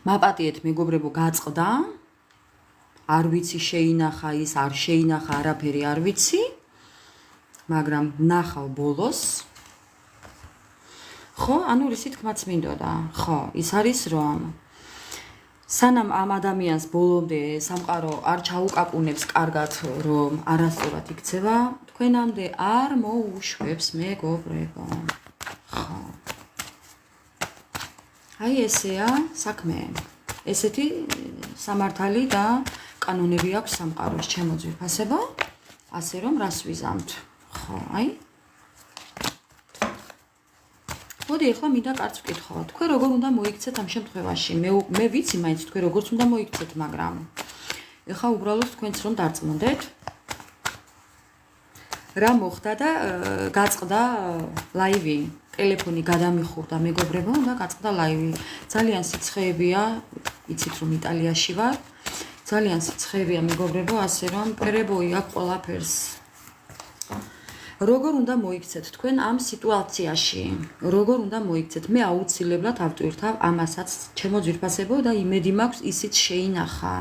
მაპატიეთ მეგობრებო გაწყდა არ ვიცი შეინახა ის არ შეინახა არაფერი არ ვიცი მაგრამ ნახავ ბოლოს ხო ანუ რისი თქმაც მინდოდა ხო ის არის რომ სანამ ამ ადამიანს ბოლომდე სამყარო არ ჩაუკაკუნებს კარგად რომ არასწორად იქცევა თქვენამდე არ მოუშვებს მეგობრებო ხო აი ესეა საქმე ესეთი სამართალი და კანონები აქვს სამყაროს ჩემო ძვირფასებო ასე რომ რას ვიზამთ ხო აი მოდი ახლა მინდა კარგს ვკითხავ თქვენ როგორ უნდა მოიქცეთ ამ შემთხვევაში მე ვიცი მაინც თქვენ როგორ უნდა მოიქცეთ მაგრამ ახლა უბრალოდ თქვენც რომ დარწმუნდეთ რა მოხდა და გაწყდა ლაივი ტელეფონი გადამიხურდა მეგობრებო და გაწყდა ლაივი ძალიან სიცხეებია იცით რომ იტალიაში ვარ ძალიან სიცხეებია მეგობრებო ასე რომ პერებოი აქ ყველაფერს როგორ უნდა მოიქცეთ თქვენ ამ სიტუაციაში როგორ უნდა მოიქცეთ მე აუცილებლად ავტვირთავ ამასაც ჩემო ძვირფასებო და იმედი მაქვს ისიც შეინახა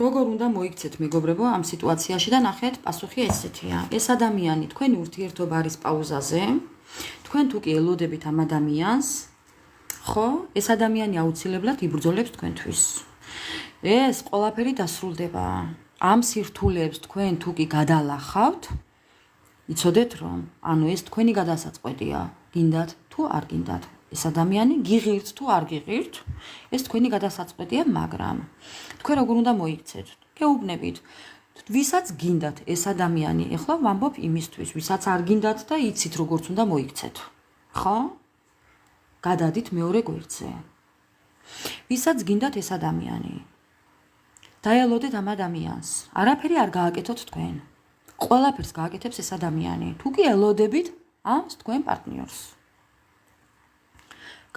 როგორ უნდა მოიქცეთ მეგობრებო ამ სიტუაციაში და ნახეთ პასუხი ესეთია ეს ადამიანი თქვენი ურთიერთობა არის პაუზაზე თქვენ თუ კი ელოდებით ამ ადამიანს ხო ეს ადამიანი აუცილებლად იბრძოლებს თქვენთვის ეს ყველაფერი დასრულდება ამ სირთულეებს თქვენ თუ კი გადალახავთ იცოდეთ რომ ანუ ეს თქვენი გადასაწყვეტია გინდათ თუ არ გინდათ ეს ადამიანი გიღირთ თუ არ გიღირთ ეს თქვენი გადასაწყვეტია მაგრამ თქვენ როგორ უნდა მოიქცეთ გეუბნებით ვისაც გინდათ ეს ადამიანი ეხლა ვამბობ იმისთვის ვისაც არ გინდათ და იცით როგორ უნდა მოიქცეთ ხო გადადით მეორე გვერდზე ვისაც გინდათ ეს ადამიანი დაელოდეთ ამ ადამიანს არაფერი არ გააკეთოთ თქვენ ყველაფერს გააკეთებს ეს ადამიანი თუ კი ელოდებით ამ თქვენ პარტნიორს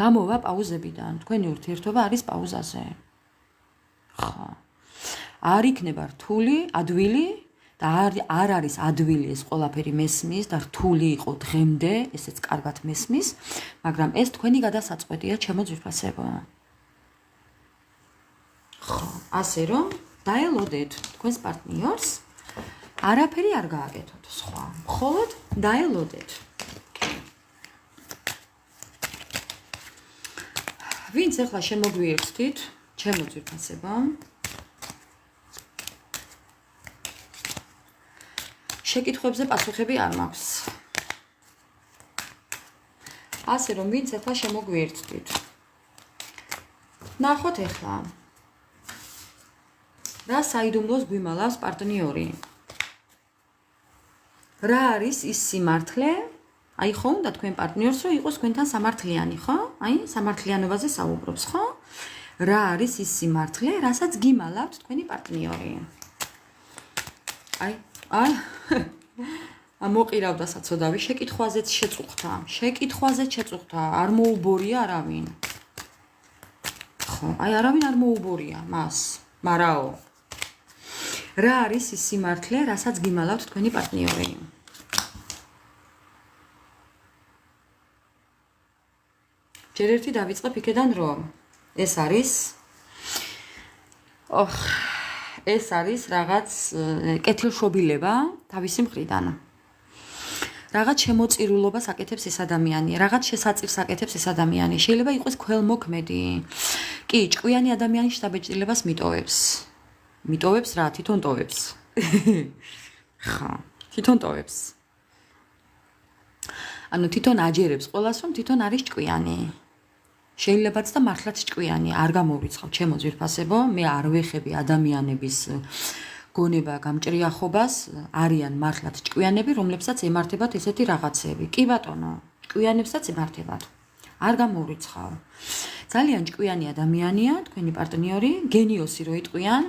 გამოვა პაუზებიდან თქვენი ურთიერთობა არის პაუზაზე ხო არ იქნება რთული ადვილი და არ არის ადვილი ეს ყველაფერი მესმის და რთული იყო დღემდე ესეც კარგად მესმის მაგრამ ეს თქვენი გადასაწყვეტია ჩემო ძვირფასებო ხო ასე რომ დაელოდეთ თქვენს პარტნიორს არაფერი არ გააკეთოთ სხვა მხოლოდ დაელოდეთ ვინც ახლა შემოგვიერთდით ჩემო ძვირფასებო შეკითხვებზე პასუხები არ მაქვს ასე რომ ვინც ახლა შემოგვიერთდით ნახოთ ახლა რა საიდუმლოს გვიმალავს პარტნიორი რა არის ის სიმართლე აი ხო უნდა თქვენ პარტნიორს რომ იყოს თქვენთან სამართლიანი ხო აი სამართლიანობაზე საუბრობს ხო რა არის ის სიმართლე რასაც გიმალავთ თქვენი პარტნიორი აი მოყირავდა საწოდავი შეკითხვაზეც შეწუხდა არ მოუბორია არავინ ხო აი არავინ არ მოუბორია მას მარაო რა არის ის სიმართლე რასაც გიმალავთ თქვენი პარტნიორი ჯერ ერთი დავიწყებ იქედან რომ ეს არის რაღაც კეთილშობილება თავისი მხრიდან რაღაც შემოწირულობას აკეთებს ეს ადამიანი რაღაც შესაწირს აკეთებს ეს ადამიანი შეიძლება იყოს ქველმოქმედი კი ჭკვიანი ადამიანი შთაბეჭდილებას მიტოვებს რა თვითონ ტოვებს ხა თვითონ ტოვებს ანუ თვითონ აჯერებს ყველას რომ თვითონ არის ჭკვიანი შეიძლებაც და მართლაც ჭკვიანი არ გამოვიცხავ ჩემო ძვირფასებო მე არ ვეხები ადამიანების გონება გამჭრიახობას არიან მართლაც ჭკვიანები რომლებსაც ემართებათ ესეთი რაღაცები კი ბატონო ჭკვიანებსაც ემართებათ არ გამოვიცხავ ძალიან ჭკვიანი ადამიანია თქვენი პარტნიორი გენიოსი რო იტყვიან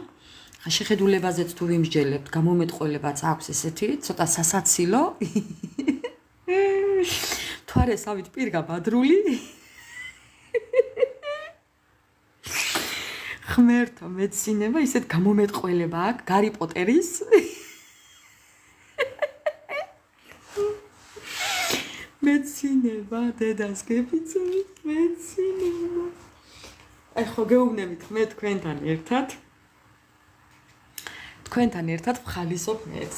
შეხედულებაზეც თუ ვიმსჯელებთ გამომეტყოლებაც აქვს ესეთი ცოტა სასაცილო თვარესავით პირგა ბადრული ღმერთო მეცინება ისეთ გამომეტყველება აქვს გარი პოტერის მეცინება დედას გეფიცებით მეცინება აი ხო გეუბნებით მე თქვენთან ერთად ვხალისობ მეც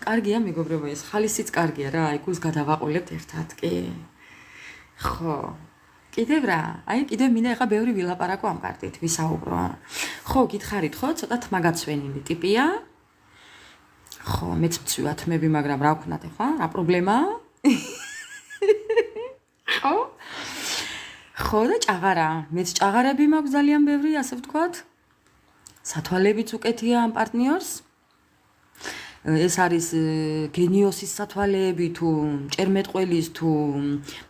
კარგია მეგობრებო ეს ხალისიც კარგია რა აი გულს გადავაყოლებთ ერთად კი ხო კიდევ რა აი კიდევ მინდა ეხა ბევრი ვილაპარაკო ამ კარტით ვისაუბრო ხო გითხარით ხო ცოტა თმაგაცვენილი ტიპია ხო მეც მცვია თმები მაგრამ რა ვქნათ ეხლა რა პრობლემაა ხო და ჭაღარა მეც ჭაღარები მაქვს ძალიან ბევრი ასე ვთქვათ სათვალებიც უკეთია ამ პარტნიორს ეს არის გენიოსის სათვალეები თუ ჭერმეტყველის თუ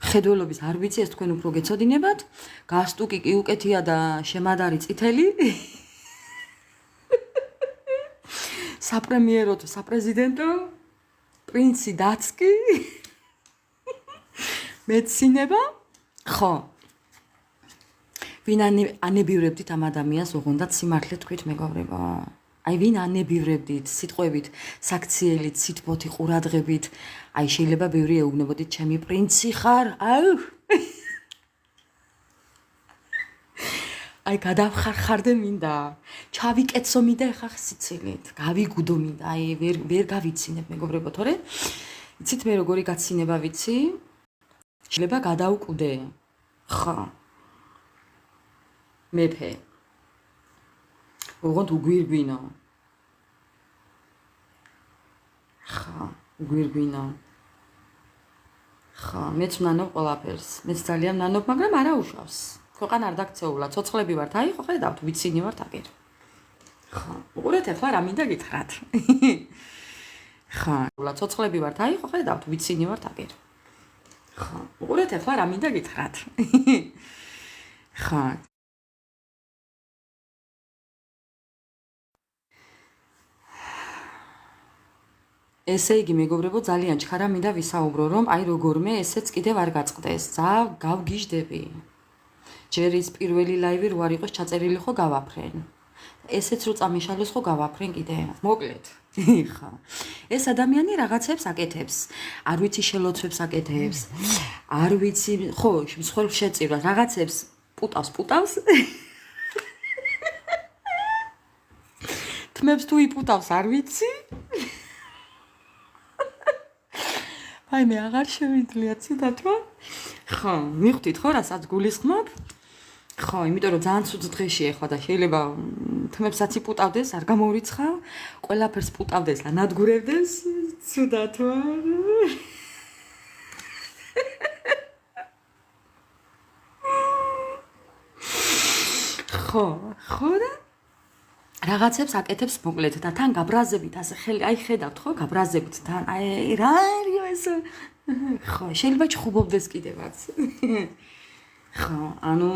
მხედველობის არ ვიცი ეს თქვენ უფრო გეცოდინებათ გასტუკი კი უკეთია და შემადარი წითელი საპრემიერო თუ საპრეზიდენტო პრინცი დაცკი მეცინება ხო ვინ ანებივრებდით ამ ადამიანს ოღონდ სიმართლე თქვით მეგობრებო აი ვინ ანებივრებდით სიტყვებით საქციელით სიტბოთი ყურადღებით აი შეიძლება ბევრი ეუბნებოდით ჩემი პრინცი ხარ აი გადავხარხარდე მინდა ჩავიკეცო მინდა ეხა სიცილით გავიგუდო მინდა აი ვერ გავიცინებ მეგობრებო თორე იცით მე როგორი გაცინება ვიცი შეიძლება გადავკვდე ხა მეფე ოღონდ უგვირგვინო ხა უგვირგვინო ხა მეც ვნანობ ყველაფერს მეც ძალიან ვნანობ მაგრამ არა უშავს ქვეყანა არ დაქცეულა ცოცხლები ვართ აი ხო ხედავთ ვიცინი ვართ აგერ ხა უყურეთ ახლა რა მინდა გითხრათ ხა ცოცხლები ვართ აი ხო ხედავთ ვიცინი ვართ აგერ ხა უყურეთ ახლა რა მინდა გითხრათ ხა ესე იგი მეგობრებო ძალიან ჩქარა მინდა ვისაუბრო რომ აი როგორმე ესეც კიდევ არ გაწყდეს გავგიჟდები ჯერ ის პირველი ლაივი რო არ იყოს ჩაწერილი ხო გავაფრენ ესეც რო წამიშალოს ხო გავაფრენ კიდე მოკლედ ხა ეს ადამიანი რაღაცებს აკეთებს არ ვიცი შელოცვებს აკეთებს არ ვიცი ხო მსხვილ შეწირვა რაღაცებს პუტავს თმებს თუ იპუტავს არ ვიცი აი მე აღარ შევიძლია ცუდათვა ხო მიხვდით ხო რასაც გულისხმობ ხო იმიტომ რომ ძალიან ცუდ დღეში ეხლა და შეიძლება თმებსაც იპუტავდეს არ გამოვრიცხავ ყველაფერს პუტავდეს ანადგურებდეს ცუდათვა ხო და რაღაცებს აკეთებს მოკლედ და თან გაბრაზებით ასე ხელი აი ხედავთ ხო გაბრაზებით თან აი რა არისო ეს ხო შეიძლება ჩხუბობდეს კიდევაც ხო ანუ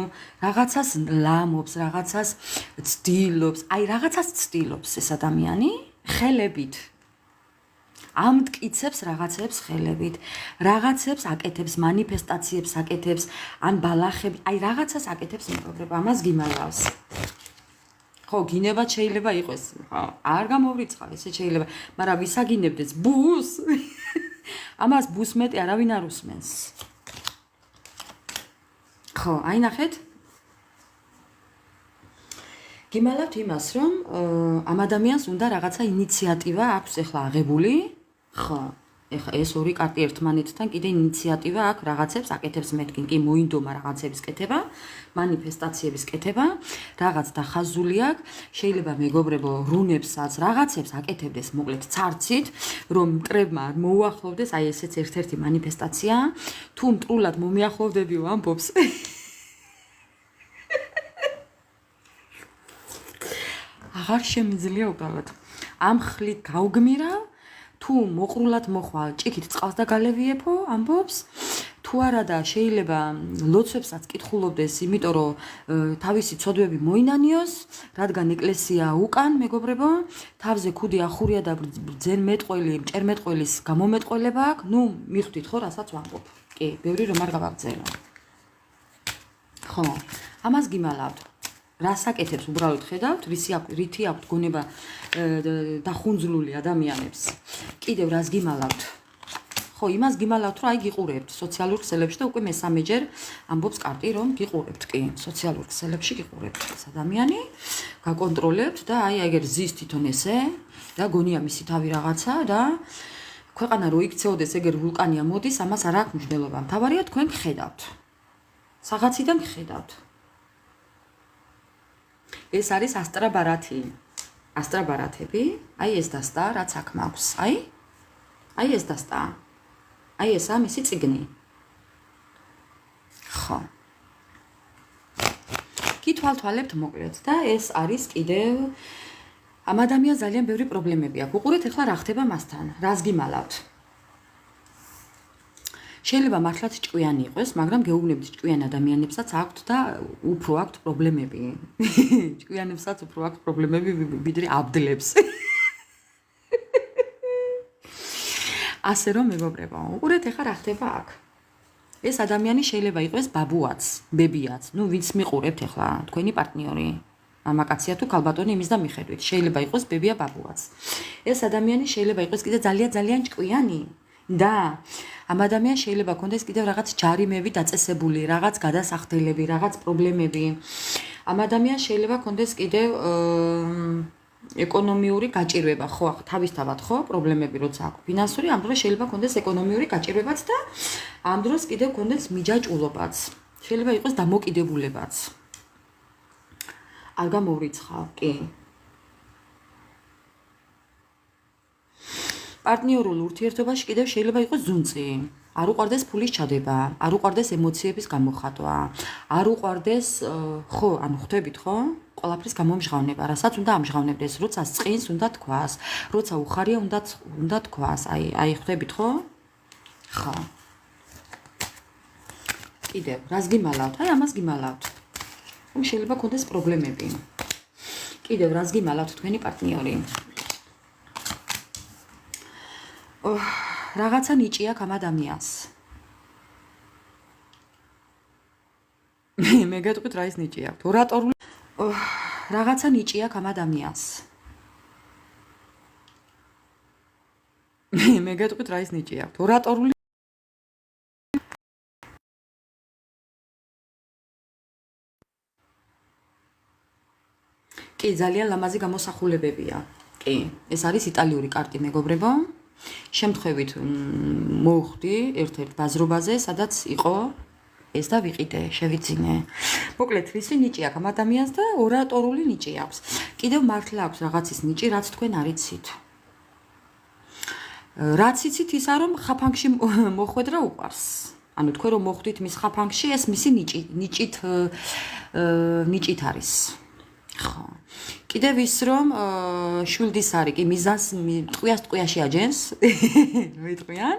რაღაცას ლამობს რაღაცას ცდილობს აი რაღაცას ცდილობს ეს ადამიანი ხელებით ამტკიცებს რაღაცებს ხელებით რაღაცებს აკეთებს მანიფესტაციებს აკეთებს ან ბალახები აი რაღაცას აკეთებს მეგობრებო ამას გიმალავს ხო გინებათ შეიძლება იყოს ხო არ გამოვრიცხავ ესე შეიძლება მაგრამ ვისაგინებდეს ბუს ამას ბუს მეტი არავინ არ უსმენს ხო აი ნახეთ გიმალავთ იმას რომ ამ ადამიანს უნდა რაღაცა ინიციატივა აქვს ახლა აღებული ხო ეხა ეს ორი კარტი ერთმანეთთან კიდე ინიციატივა აქვს რაღაცებს აკეთებს მეთქი კი მოინდომა რაღაცების კეთება მანიფესტაციების კეთება რაღაც დახაზული აქვს შეიძლება მეგობრებო რუნებსაც რაღაცებს აკეთებდეს მოკლედ ცარცით რომ მტრებმა არ მოუახლოვდეს აი ესეც ერთ-ერთი მანიფესტაცია თუ მტრულად მომიახლოვდებიო ამბობს აღარ შემიძლია უბრალოდ ამ ხლით გავგმირა თუ მოყრულად მოხვალ ჭიქით წყალს და გალევიეფო ამბობს თუ არა და შეიძლება ლოცვებსაც კითხულობდეს იმიტომ რომ თავისი ცოდვები მოინანიოს რადგან ეკლესია უკან მეგობრებო თავზე ქუდი ახურია და ძენ მეტყველი ჭერმეტყველის გამომეტყველება აქვს ნუ მიხვდით ხო რასაც ვამბობ კი ბევრი რომ არ გავაგზავნო ხო ამას გიმალავთ რას აკეთებს უბრალოდ ხედავთ რითი აქვთ გონება დახუნძლული ადამიანებს კიდევ რას გიმალავთ ხო, იმას გიმალავთ, რომ აი გიყურებთ სოციალურ ქსელებში და უკვე მესამეჯერ ამბობს კარტი, რომ გიყურებთ კი, სოციალურ ქსელებში გიყურებთ ეს ადამიანი, გაკონტროლებთ და აი ეგერ ზის თვითონ ესე და გონია მისი თავი რაღაცა და ქვეყანა რო იქცეოდეს ეგერ ვულკანია მოდის, ამას არ აქვს მნიშვნელობა. მთავარია თქვენ გხედავთ. საღაციდან გხედავთ. ეს არის ასტრაბარათი. ასტრაბარათები, აი ეს დასტა, რაც აქ მაქვს. აი ეს დასტა. აი ესა მისი წიგნი. ხო. გითვალთვალებთ მოკლედ და ეს არის კიდევ ამ ადამიანს ძალიან ბევრი პრობლემები აქვს. უყურეთ ახლა რა ხდება მასთან, რას გიმალავთ. შეიძლება მართლაც ჭკვიანი იყოს, მაგრამ გეუბნებით ჭკვიან ადამიანებსაც აქვთ და უფრო აქვთ პრობლემები. ჭკვიანებსაც უფრო აქვთ პრობლემები ვიდრე აბდლებს. ასე რომ მეგობრებო, უყურეთ ახლა რა ხდება აქ. ეს ადამიანი შეიძლება იყოს ბაბუაც, ბებიაც, ვინც მიყურებთ ახლა, თქვენი პარტნიორი. მამაკაცია თუ ქალბატონი იმის და მიხედვით, შეიძლება იყოს ბებია ბაბუაც. ეს ადამიანი შეიძლება იყოს კიდე ძალიან ჭკვიანი და ამ ადამიანს შეიძლება ქონდეს კიდევ რაღაც ჯარიმები დაწესებული, რაღაც გადასახდელები, რაღაც პრობლემები. ამ ადამიანს შეიძლება ქონდეს კიდევ ეკონომიური გაჭირვება, ხო, თავისთავად ხო, პრობლემები როცა აქვს ფინანსური, ამ დროს შეიძლება ქონდეს ეკონომიური გაჭირვებაც და ამ დროს კიდევ ქონდეს მიჯაჭვულობაც. შეიძლება იყოს დამოკიდებულებაც. არ გამოვრიცხავ, კი. პარტნიორულ ურთიერთობაში კიდევ შეიძლება იყოს ზუნწი. არ უყვარდეს ფულის ჩადება, არ უყვარდეს ემოციების გამოხატვა, არ უყვარდეს, ხო, ანუ ხვდებით, ხო? ყველაფრის გამომჟღავნება, რასაც უნდა ამჟღავნებდეს, როცა წყინს უნდა თქვას, როცა უხარია უნდა თქვას. აი ხვდებით, ხო? ხო. კიდევ, რას გიმალავთ? აი ამას გიმალავთ. შეიძლება ქონდეს პრობლემები. კიდევ რას გიმალავთ თქვენი პარტნიორი? რაღაცა ნიჭი აქვს ამ ადამიანს. მე გეტყვით რა ის ნიჭი აქვს. ორატორული რაღაცა ნიჭი აქვს ამ ადამიანს. მე გეტყვით რა ის ნიჭი აქვს. ორატორული კი, ძალიან ლამაზი გამოსახულებებია. კი, ეს არის იტალიური კარტი, მეგობრებო. შემთხვევით მოვხვდი ერთ-ერთ ბაზრობაზე, სადაც იყო ეს და ვიყიდე, შევიძინე. მოკლედ, ისი ნიჭი აქვს ამ ადამიანს და ორატორული ნიჭი აქვს. კიდევ მართლა აქვს რაღაცის ნიჭი, რაც თქვენ არ იცით. რაც იცით ისა, რომ ხაფანგში მოხვედრა უყვარს. ანუ თქვენ რომ მოხვდით მის ხაფანგში, ეს მისი ნიჭით არის. ხო. კიდევ ის რომ შვილდის არის, კი მიზანს ტყვიაში აჯენს, მეტყვიან.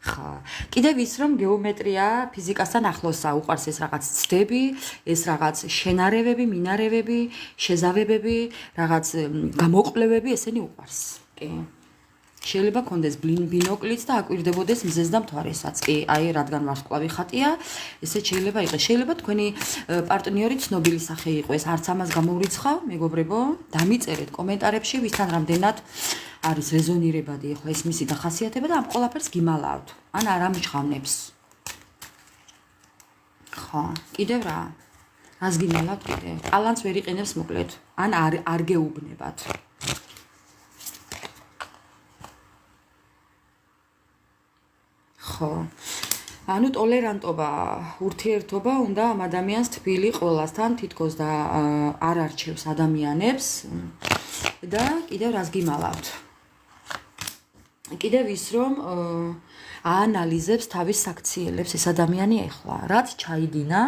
ხო. კიდევ ის რომ გეომეტრია ფიზიკასთან ახლოსა, უყვარს ეს რაღაც ცდები, ეს რაღაც შენარევები, მინარევები, შეზავებები, რაღაც გამოკვლევები, ესენი უყვარს. კი. შეიძლება კონდეს ბინოკლიც და აკვირდებოდეს მზეს და მთვარესაც. კი, აი რადგან ვარსკვლავი ხატია, ესე შეიძლება იყოს. შეიძლება თქვენი პარტნიორი ცნობილი სახე იყოს, არც ამას გამოვრიცხავ, მეგობრებო, დამიწერეთ კომენტარებში, ვისთან რამდენად არის რეზონირებადი ახლა ეს მისი დახასიათება და ამ ყველაფერს გიმალავთ. ან არ ამჟღავნებს. ხო, კიდევ რა? რას გიმალავთ კიდევ? ალანს ვერ იყენებს მოკლედ. ან არ გეუბნებათ. ხო. ანუ ტოლერანტობა, ურთიერთობა უნდა ამ ადამიანს თბილი ყველასთან თითქოს და არ არჩევს ადამიანებს და კიდევ რას გიმალავთ? კიდევ ის რომ აანალიზებს თავის საქციელებს ეს ადამიანი ახლა, რაც ჩაიდინა,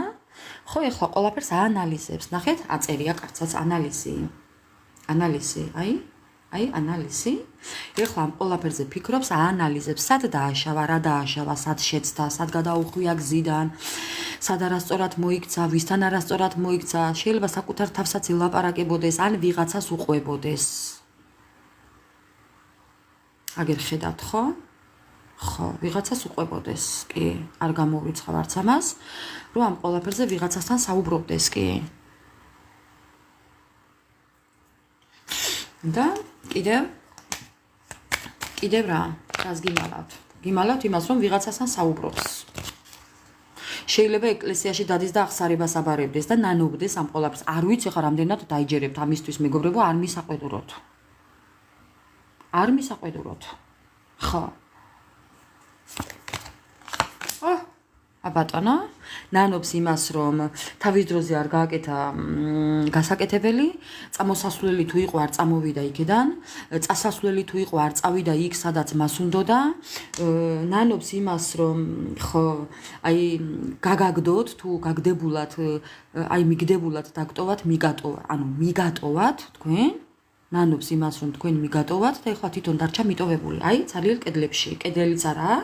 ხო ახლა ყველაფერს აანალიზებს. ნახეთ, აწერია კარცაც ანალიზი. ანალიზი, აი ანალიზი. ეხლა ამ ყველაფერზე ფიქრობს, აანალიზებს, სად დააშავა, რა დააშავა, სად შეცდა, სად გადაუხვია გზიდან, სად არასწორად მოიქცა, ვისთან არასწორად მოიქცა, შეიძლება საკუთარ თავსაც ელაპარაკებოდეს, ან ვიღაცას უყვებოდეს. აგერ ხედავთ, ხო? ხო, ვიღაცას უყვებოდეს, კი, არ გამოვრიცხავ არც ამას, რომ ამ ყველაფერზე ვიღაცასთან საუბრობდეს, კი. და კიდევ რა, რას გიმალავთ? იმალავთ იმას, რომ ვიღაცასთან საუბრობს. შეიძლება ეკლესიაში დადის და აღსარებას აბარებდეს და ნანობდეს ამ ყველაფერს. არ ვიცი ხა რამდენად დაიჯერებთ ამისთვის მეგობრებო, არ მისაყვედუროთ. არ მისაყვედუროთ. ხო. ბატონო, ნანობს იმას, რომ თავის დროზე არ გააკეთა გასაკეთებელი, წამოსასვლელი თუ იყო არ წამოვიდა იქიდან, წასასვლელი თუ იყო არ წავიდა იქ, სადაც მას უნდოდა. ნანობს იმას, რომ ხო, აი გაგაგდოთ თუ გაგდებულად, აი მიგდებულად დაგტოვათ, მიგატოვა, ანუ მიგატოვათ თქვენ. ნანობს იმას, რომ თქვენ მიგატოვათ და ეხლა თვითონ დარჩა მიტოვებული. აი, ცარიელ კედლებში, კედელიც არაა,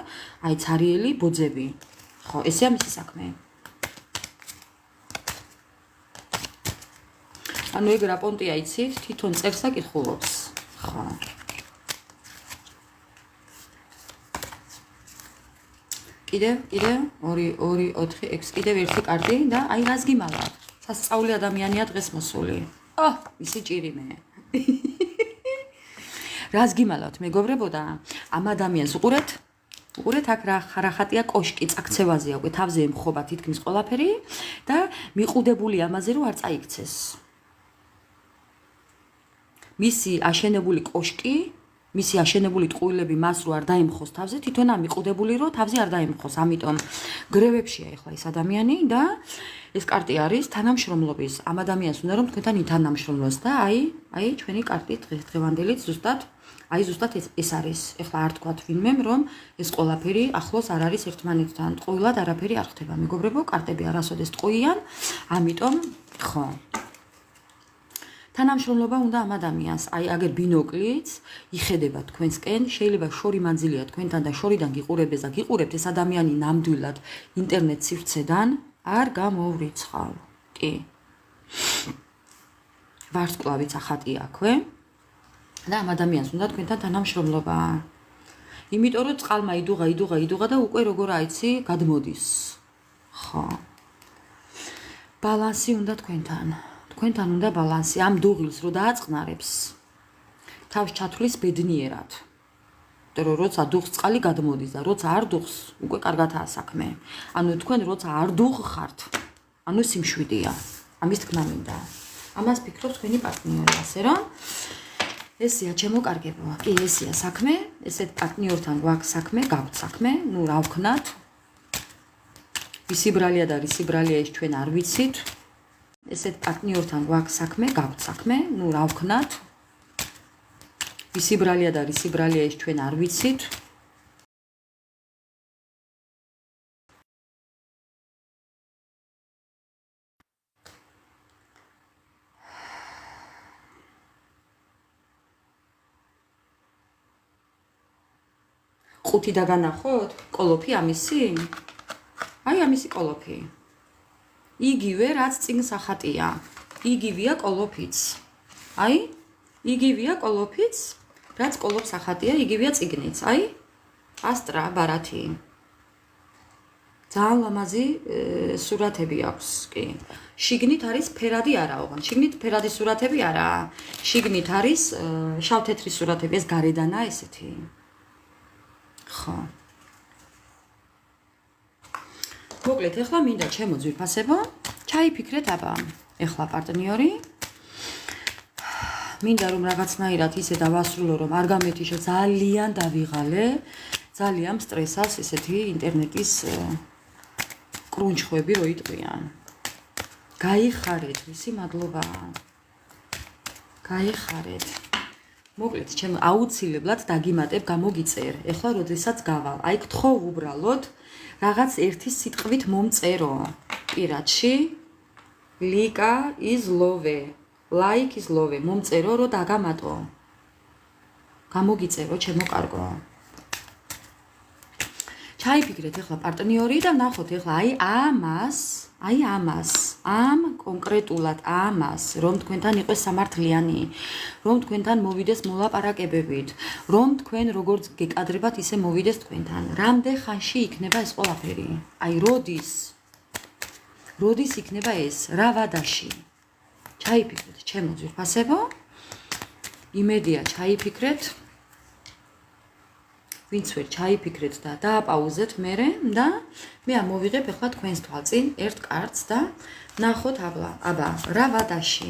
აი ცარიელი ბოძები. ხო, ესეა მისი საქმე. ანუ ეგ რა პონტია იცით, თვითონ წერს და კითხულობს. ხო. კიდევ 2 4 6 კიდევ ერთი კარტი და აი რას გიმალავთ? სასწაული ადამიანია დღეს მოსული. ისი ჭირიმე. რას გიმალავთ მეგობრებო და ამ ადამიანს უყურეთ აქ რა ხატია კოშკი წაქცევაზეა უკვე თავზე ემხობა თითქმის ყველაფერი და მიყუდებული ამაზე რომ არ წაიქცეს. მისი აშენებული კოშკი, მისი აშენებული ტყუილები მას რო არ დაემხოს თავზე, თვითონა მიყუდებული რომ თავზე არ დაემხოს. ამიტომ გრევებშია ახლა ეს ადამიანი და ეს კარტი არის თანამშრომლობის. ამ ადამიანს უნდა რომ თქვენთან ითანამშრომლოს და აი ჩვენი კარტი დღევანდელი ზუსტად ეს არის. ეხლა არ თქვათ ვინმემ რომ ეს ყველაფერი ახლოს არ არის ერთმანეთთან. ტყუილად არაფერი არ ხდება. მეგობრებო, კარტები არასოდეს ტყუიან, ამიტომ ხო. თანამშრომლობა უნდა ამ ადამიანს. აი აგერ ბინოკლით იხედება თქვენსკენ, შეიძლება შორი მანძილია თქვენთან და შორიდან გიყურებდეს და გიყურებთ ეს ადამიანი ნამდვილად ინტერნეტ სივრცედან არ გამოვრიცხავ. კი. ვარსკვლავიც ახატია აქვე. და ამ ადამიანს უნდა თქვენთან თანამშრომლობა. იმიტომ რომ წყალმა იდუღა და უკვე როგორ აიცი გადმოდის. ხო. ბალანსი უნდა თქვენთან. თქვენთან უნდა ბალანსი. ამ დუღილს რო დააწყნარებს, თავს ჩათვლის ბედნიერად. იმიტომ რომ როცა დუღს წყალი გადმოდის და როცა არ დუღს, უკვე კარგადაა საქმე. ანუ თქვენ როცა არ დუღხართ, ანუ სიმშვიდეა. ამის თქმა მინდა. ამას ფიქრობს თქვენი პარტნიორი, ასე რომ ესეა ჩემო კარგებო. კი, ესეა საქმე, ესეთ პარტნიორთან გვაქვს საქმე, გაქვთ საქმე, ნუ რა ვქნათ? ვისი ბრალია და რისი ბრალია ის ჩვენ არ ვიცით. ესეთ პარტნიორთან გვაქვს საქმე, გაქვთ საქმე, ნუ რა ვქნათ? ვისი ბრალია და რისი ბრალია ის ჩვენ არ ვიცით. ხუთი დაგანახოთ? კოლოფი ამისი? აი ამისი კოლოფი. იგივე რაც წინ სახატია. იგივეა კოლოფიც. აი, იგივეა კოლოფიც, რაც კოლოფს ახატია, იგივეა წიგნიც. აი, ასტრა ბარათი. ძალიან ლამაზი სურათები აქვს, კი. შიგნით არის ფერადი არა, ოღონდ. შიგნით ფერადი სურათები არაა. შიგნით არის შავ-თეთრი სურათები, ეს გარედანაა ესეთი. ხო. მოკლედ, ეხლა მინდა ჩემო ძვირფასებო, ჩაიფიქრეთ აბა. ეხლა პარტნიორი. მინდა რომ რაღაცნაირად ისე დავასრულო, რომ არ გამეთიშო, ძალიან დავიღალე, ძალიან სტრესავს ესეთი ინტერნეტის კრუნჩხვები რო იტყვიან. გაიხარეთ, ვისი მადლობა. გაიხარეთ. მოკლედ, ჩემ აუცილებლად დაგიმატებ, გამოგიწერ. ეხლა როდესაც გავალ, აი გთხოვ უბრალოდ რაღაც ერთი სიტყვით მომწერო. პირადში ლიკა is love. Like is love. მომწერო რომ დაგამატო. გამოგიწერო, ჩემო კარგო. ჩაიფიქრეთ ეხლა პარტნიორი და ნახოთ ეხლა აი ამას, ამ კონკრეტულად ამას, რომ თქვენთან იყოს სამართლიანი, რომ თქვენთან მოვიდეს მოლაპარაკებებით, რომ თქვენ როგორც გეკადრებათ, ისე მოვიდეს თქვენთან. რამდენ ხანში იქნება ეს ყველაფერი? აი როდის იქნება ეს? რა ვადაში? ჩაიფიქრეთ, ჩემო ძვირფასებო. იმედია ჩაიფიქრეთ. ვინც ვერ ჩაიფიქრეთ და დააპაუზეთ მერე და მე ამოვიღებ ახლა თქვენს თვალწინ ერთ კარტს და ნახოთ აბა რა ვადაში.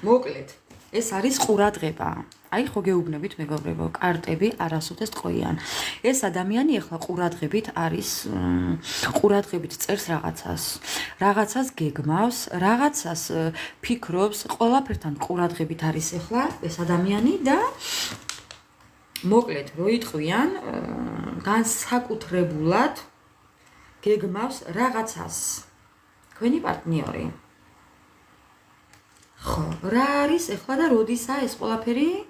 მოკლედ ეს არის ყურადღება. აი ხო გეუბნებით მეგობრებო, კარტები არასოდეს ტყოიან. ეს ადამიანი ახლა ყურადღებით არის, ყურადღებით წერს რაღაცას გეგმავს, რაღაცას ფიქრობს, ყველაფერთან ყურადღებით არის ახლა ეს ადამიანი და მოკლედ რო იტყვიან, განსაკუთრებულად გეგმავს რაღაცას. თქვენი პარტნიორი. ხო, რა არის ახლა და როდისა ეს ყველაფერი?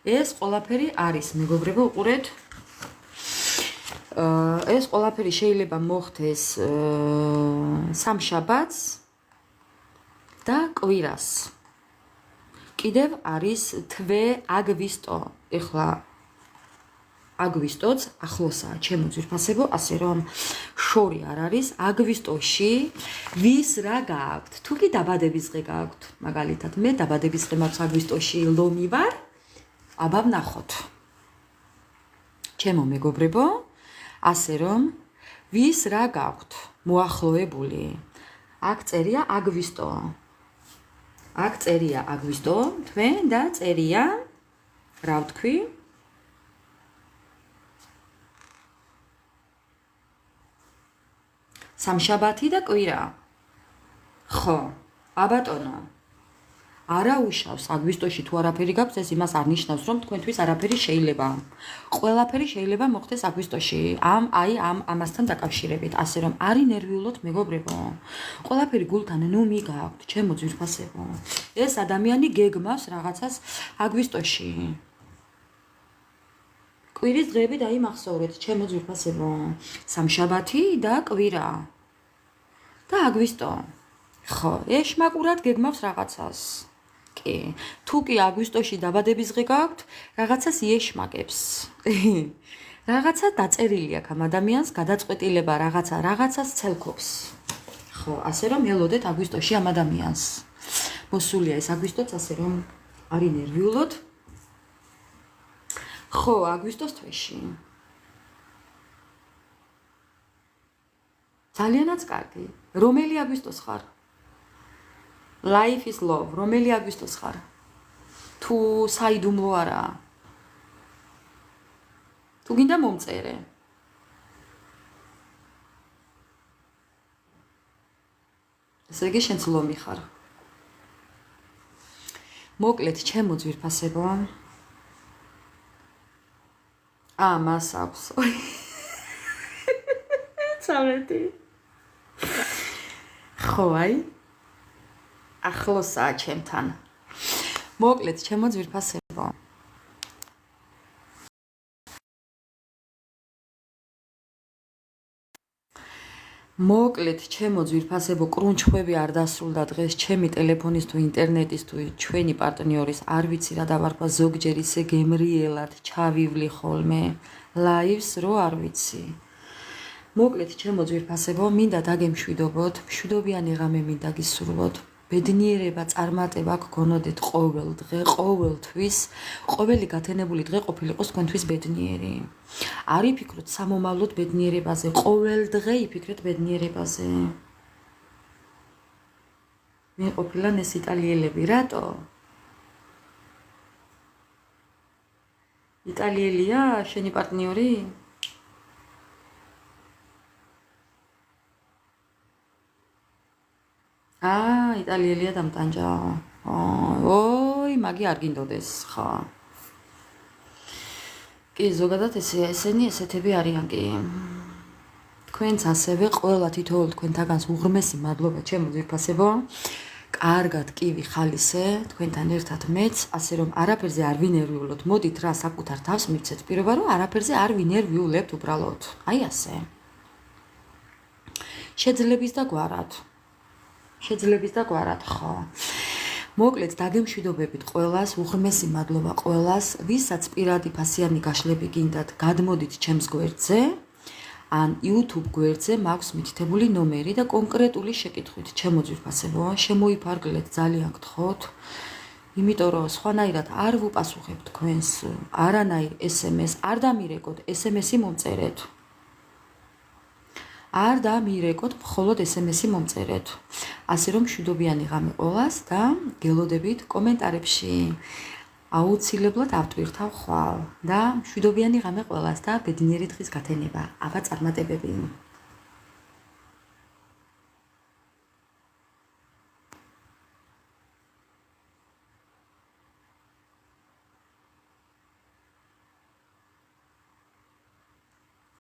ეს ყველაფერი არის, მეგობრებო, უყურეთ. ეს ყველაფერი შეიძლება მოხდეს სამშაბათს და კვირას. კიდევ არის თვე აგვისტო. ეხლა აგვისტოც ახლოსაა, ჩემო ძვირფასებო, ასე რომ შორი არ არის. აგვისტოში ვის რა გააქვთ? თუ კი დაბადების დღე გააქვთ, მაგალითად, მე დაბადების დღე მაქვს აგვისტოში, ლომი ვარ. აბა ვნახოთ. ჩემო მეგობრებო, ასე რომ ვის რა გაქვთ? მოახლოებული. აქ წერია აგვისტო. აქ წერია აგვისტო, თქვენ და წერია რა ვთქვი? სამშაბათი და კვირა. ხო, აბატონო. არა უშავს აგვისტოში თუ არაფერი გაქვს, ეს იმას არ ნიშნავს, რომ თქვენთვის არაფერი შეიძლება. ყველაფერი შეიძლება მოხდეს აგვისტოში. ამასთან დაკავშირებით, ასე რომ არი ნერვიულოთ მეგობრებო. ყველაფერი გულთან ნუ მიგაქვთ, ჩემო ძვირფასებო. ეს ადამიანი გეგმავს რაღაცას აგვისტოში. კვირის დღეები დაიმახსოვრეთ, ჩემო ძვირფასებო. სამშაბათი და კვირა. და აგვისტო. ხო, ეშმაკურად გეგმავს რაღაცას. კი, თუ კი აგვისტოში დაბადების დღე გაქვთ, რაღაცას იეშმაკებს. რაღაცა დაწერილი აქვს ამ ადამიანს, გადაწყვეტილება რაღაცას ცელქობს. ხო, ასე რომ ელოდეთ აგვისტოში ამ ადამიანს. მოსულია ეს აგვისტოც, ასე რომ არი ნერვიულოთ. ხო, აგვისტოს თვეში. ძალიანაც კარგი. რომელი აგვისტოს ხარ? Life is love. რომელი აგვისტოს ხარ? თუ საიდუმლო არაა? თუ გინდა მომწერე. ესე იგი შენც ლომი ხარ. მოკლედ, ჩემო ძვირფასებო. მას აქვს. ცალეთი. ხო, აი. ახლოსაა ჩემთან. მოკლედ, ჩემო ძვირფასებო. მოკლედ, ჩემო ძვირფასებო, კრუნჩხვები არ დასრულდა დღეს ჩემი ტელეფონის თუ ინტერნეტის თუ ჩვენი პარტნიორის, არ ვიცი რა დავარქვა, ზოგჯერ ისე გემრიელად ჩავივლი ხოლმე ლაივს, რო არ ვიცი. მოკლედ, ჩემო ძვირფასებო, მინდა დაგემშვიდობოთ, მშვიდობიანი ღამე მინდა გისურვოთ. ბედნიერება, წარმატება გქონოდეთ ყოველ დღე, ყოველთვის, ყოველი გათენებული დღე ყოფილიყოს თქვენთვის ბედნიერი. არ იფიქროთ სამომავლოდ ბედნიერებაზე, ყოველ დღე იფიქრეთ ბედნიერებაზე. მე ყოფილან ეს იტალიელები, რატო? იტალიელია შენი პარტნიორი? იტალიელია დამტანჯა. ოი, მაგი არ გინდოდეს, ხა. კი, ზოგადად ესენი ესეთები არიან კი. თქვენც ასევე ყველა თითოეულ თქვენთაგანს უღრმესი მადლობა, ჩემო ძვირფასებო. კარგად კივი ხალისე, თქვენთან ერთად მეც, ასე რომ არაფერზე არ ვინერვიულოთ. მოდით რა საკუთარ თავს მივცეთ პირობა, რომ არაფერზე არ ვინერვიულებთ უბრალოდ. აი ასე. შეძლების და გვარად, ხო. მოკლედ, დაგემშვიდობებით ყველას, უღრმესი მადლობა ყველას, ვისაც პირადი ფასიანი გაშლები გინდათ, გადმოდით ჩემს გვერდზე. ან YouTube გვერდზე მაქვს მითითებული ნომერი და კონკრეტული შეკითხვით, ჩემო ძვირფასებო, შემოიფარგლეთ, ძალიან გთხოვთ. იმიტომ რომ სხვანაირად არ ვუპასუხებ თქვენს არანაირ SMS, არ დამირეკოთ SMS-ი მომწერეთ. არ დამირეკოთ მხოლოდ SMS-ი მომწერეთ. ასე რომ მშვიდობიანი ღამე ყველას და გელოდებით კომენტარებში. აუცილებლად ავტვირთავ ხვალ და მშვიდობიანი ღამე ყველას და ბედნიერი დღის გათენება. აბა წარმატებები.